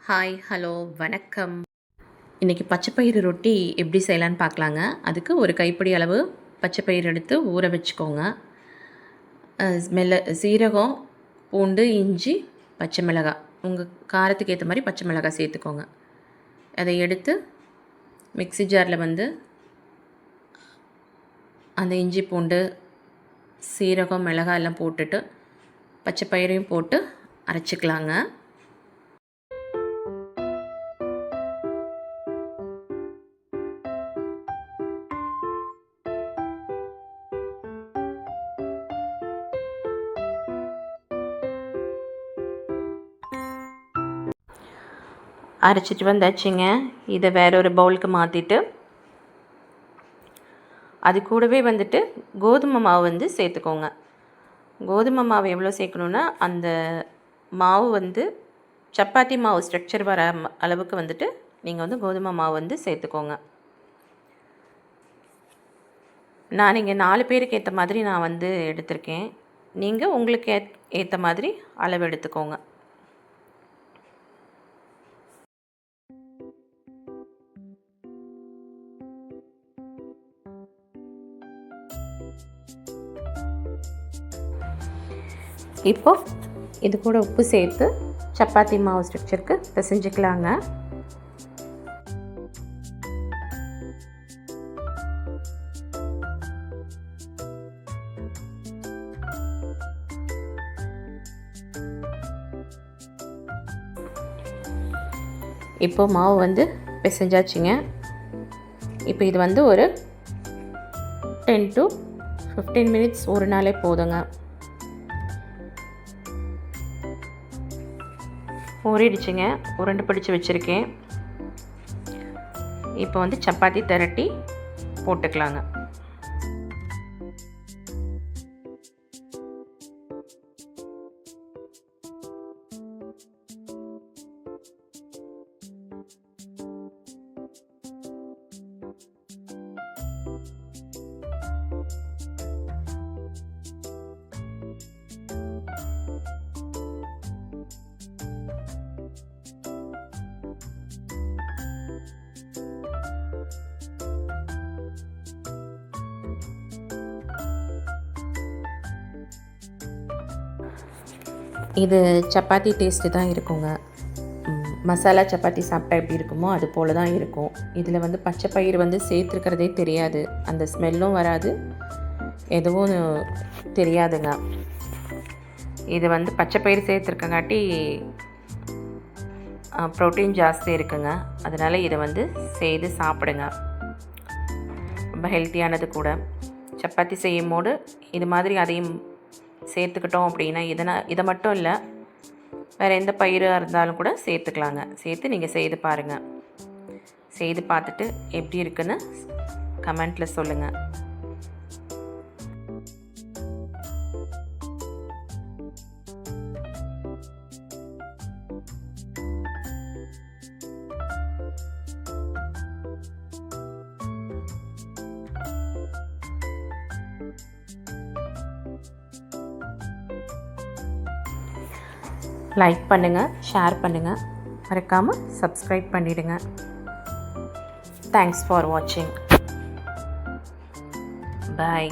Hi, hello, வணக்கம். இன்றைக்கி பச்சைப்பயிறு ரொட்டி எப்படி செய்யலான்னு பார்க்கலாங்க. அதுக்கு ஒரு கைப்பிடி அளவு பச்சைப்பயிறு எடுத்து ஊற வச்சுக்கோங்க. சீரகம், பூண்டு, இஞ்சி, பச்சை மிளகாய், உங்கள் காரத்துக்கு ஏற்ற மாதிரி பச்சை மிளகாய் சேர்த்துக்கோங்க. அதை எடுத்து மிக்ஸி ஜாரில் வந்து அந்த இஞ்சி, பூண்டு, சீரகம், மிளகாய் எல்லாம் போட்டுட்டு பச்சைப்பயிரையும் போட்டு அரைச்சிக்கலாங்க. அரைச்சிட்டு வந்தாச்சுங்க. இதை வேற ஒரு பவுலுக்கு மாற்றிட்டு அது கூடவே வந்துட்டு கோதுமை மாவு வந்து சேர்த்துக்கோங்க. கோதுமை மாவு எவ்வளோ சேர்க்கணுன்னா, அந்த மாவு வந்து சப்பாத்தி மாவு ஸ்ட்ரக்சர் வர அளவுக்கு வந்துட்டு நீங்கள் வந்து கோதுமை மாவு வந்து சேர்த்துக்கோங்க. நான் இங்கே 4 பேருக்கு ஏற்ற மாதிரி நான் வந்து எடுத்திருக்கேன். நீங்கள் உங்களுக்கு ஏற்ற மாதிரி அளவு எடுத்துக்கோங்க. இப்போ இது கூட உப்பு சேர்த்து சப்பாத்தி மாவு ஸ்ட்ரக்சருக்கு பிசைஞ்சிக்கலாங்க. இப்போ மாவு வந்து பிசைஞ்சாச்சுங்க. இப்போ இது வந்து ஒரு 10 to 15 மினிட்ஸ் ஒரு நாளே போதுங்க. ஊறிடுச்சுங்க. உருண்டை பிடிச்சி வச்சுருக்கேன். இப்போ வந்து சப்பாத்தி திரட்டி போட்டுக்கலாங்க. இது சப்பாத்தி டேஸ்ட்டு தான் இருக்குங்க. மசாலா சப்பாத்தி சாப்பிட்டா எப்படி இருக்குமோ அது போல் தான் இருக்கும். இதில் வந்து பச்சைப்பயிறு வந்து சேர்த்துருக்கிறதே தெரியாது. அந்த ஸ்மெல்லும் வராது, எதுவும் தெரியாதுங்க. இது வந்து பச்சைப்பயிறு சேர்த்துருக்கங்காட்டி ப்ரோட்டீன் ஜாஸ்தி இருக்குங்க. அதனால் இதை வந்து செய்து சாப்பிடுங்க. ரொம்ப ஹெல்த்தியானது கூட. சப்பாத்தி செய்யும் போது இது மாதிரி அதையும் சேர்த்துக்கிட்டோம் அப்படின்னா இதை மட்டும் இல்லை, வேறு எந்த பயிராக இருந்தாலும் கூட சேர்த்துக்கலாங்க. சேர்த்து நீங்கள் செய்து பாருங்கள். செய்து பார்த்துட்டு எப்படி இருக்குன்னு கமெண்ட்டில் சொல்லுங்கள். லைக் பண்ணுங்கள், ஷேர் பண்ணுங்கள், மறக்காமல் சப்ஸ்கிரைப் பண்ணிவிடுங்க. தேங்க்ஸ் ஃபார் வாட்சிங். பாய்.